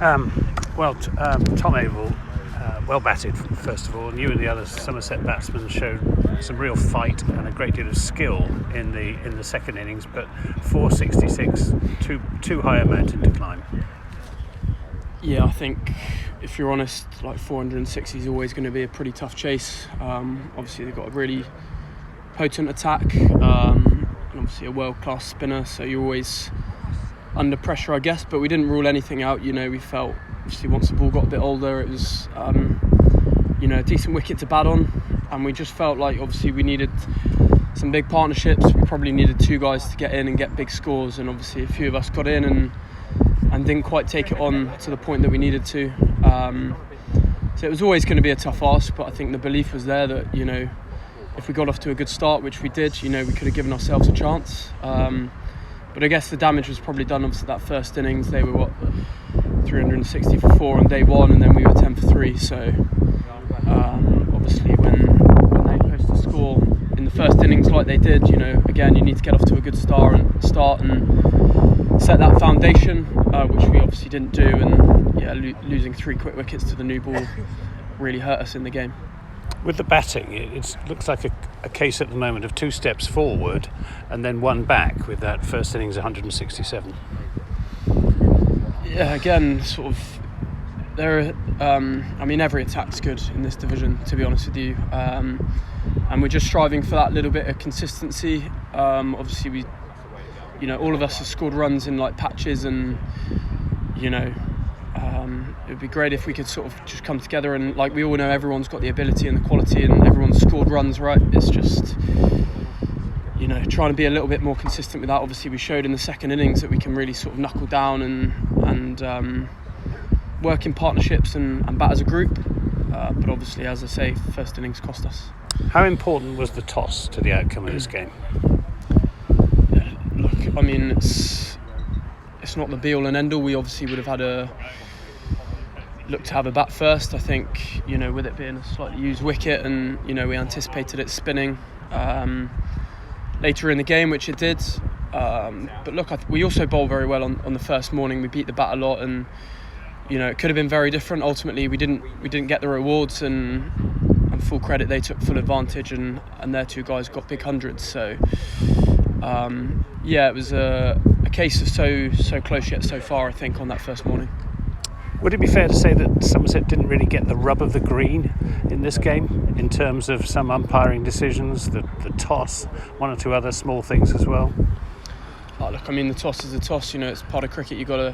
Tom Abell, well batted first of all, and you and the other Somerset batsmen showed some real fight and a great deal of skill in the second innings, but 466, too high a mountain to climb. Yeah, I think if you're honest, like 460 is always going to be a pretty tough chase. Obviously they've got a really potent attack, and obviously a world-class spinner, so you're always under pressure, I guess, but we didn't rule anything out. We felt obviously once the ball got a bit older, it was a decent wicket to bat on, and we just felt like obviously we needed some big partnerships. We probably needed two guys to get in and get big scores, and obviously a few of us got in and didn't quite take it on to the point that we needed to. So it was always going to be a tough ask, but I think the belief was there that if we got off to a good start, which we did, we could have given ourselves a chance. But I guess the damage was probably done obviously that first innings. They were 360 for 4 on day one, and then we were 10 for 3. So obviously when they post a score in the first innings like they did, again, you need to get off to a good start and set that foundation, which we obviously didn't do. And losing 3 quick wickets to the new ball really hurt us in the game. With the batting, it looks like a case at the moment of 2 steps forward and then 1 back with that first innings 167. Yeah, again, sort of. Every attack's good in this division, to be honest with you, and we're just striving for that little bit of consistency. Obviously, we, all of us have scored runs in like patches, and it would be great if we could sort of just come together and, like, we all know everyone's got the ability and the quality and everyone's scored runs, right? It's just, trying to be a little bit more consistent with that. Obviously, we showed in the second innings that we can really sort of knuckle down and work in partnerships and bat as a group. But obviously, as I say, first innings cost us. How important was the toss to the outcome of this game? Yeah, look, it's not the be-all and end-all. We obviously would have had look to have a bat first. I think, with it being a slightly used wicket, and we anticipated it spinning later in the game, which it did. But look, we also bowled very well on the first morning. We beat the bat a lot, and it could have been very different. Ultimately, we didn't get the rewards, and full credit, they took full advantage, and their 2 guys got big hundreds. So it was a case of so close yet so far, I think, on that first morning. Would it be fair to say that Somerset didn't really get the rub of the green in this game in terms of some umpiring decisions, the toss, 1 or 2 other small things as well? Look, the toss is a toss. It's part of cricket. You got to,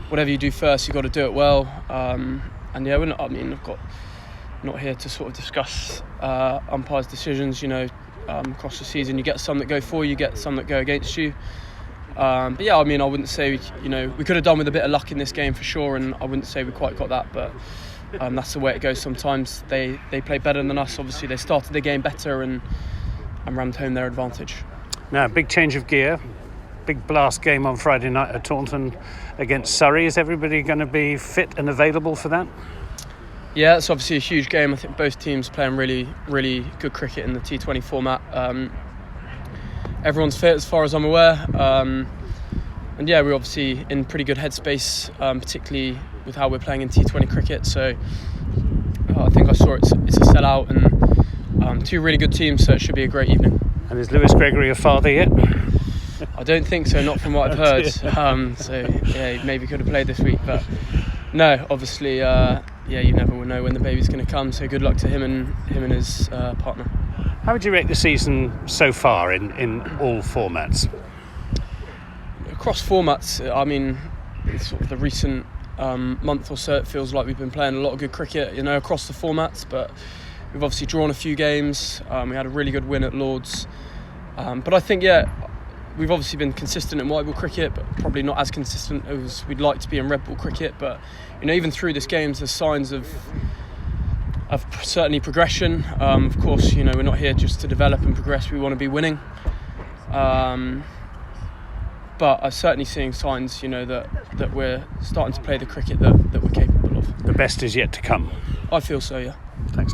whatever you do first, you got to do it well. We're not. Not here to sort of discuss umpires' decisions. Across the season, you get some that go for you, you get some that go against you. I wouldn't say we could have done with a bit of luck in this game for sure, and I wouldn't say we quite got that, but that's the way it goes sometimes. They play better than us. Obviously, they started the game better and rammed home their advantage. Now, big change of gear, big blast game on Friday night at Taunton against Surrey. Is everybody going to be fit and available for that? Yeah, it's obviously a huge game. I think both teams playing really, really good cricket in the T20 format. Everyone's fit as far as I'm aware. We're obviously in pretty good headspace, particularly with how we're playing in T20 cricket. So I think I saw it's a sellout, and 2 really good teams, so it should be a great evening. And is Lewis Gregory a father yet? I don't think so, not from what I've heard. He maybe could have played this week, but no, obviously, you never will know when the baby's going to come. So good luck to him and his partner. How would you rate the season so far in all formats? Across formats, sort of the recent month or so, it feels like we've been playing a lot of good cricket, across the formats. But we've obviously drawn a few games. We had a really good win at Lords. But I think, we've obviously been consistent in white ball cricket, but probably not as consistent as we'd like to be in red ball cricket. But even through this game, there's signs of certainly progression. Of course, we're not here just to develop and progress. We want to be winning. But I'm certainly seeing signs, that we're starting to play the cricket that we're capable of. The best is yet to come. I feel so, yeah. Thanks.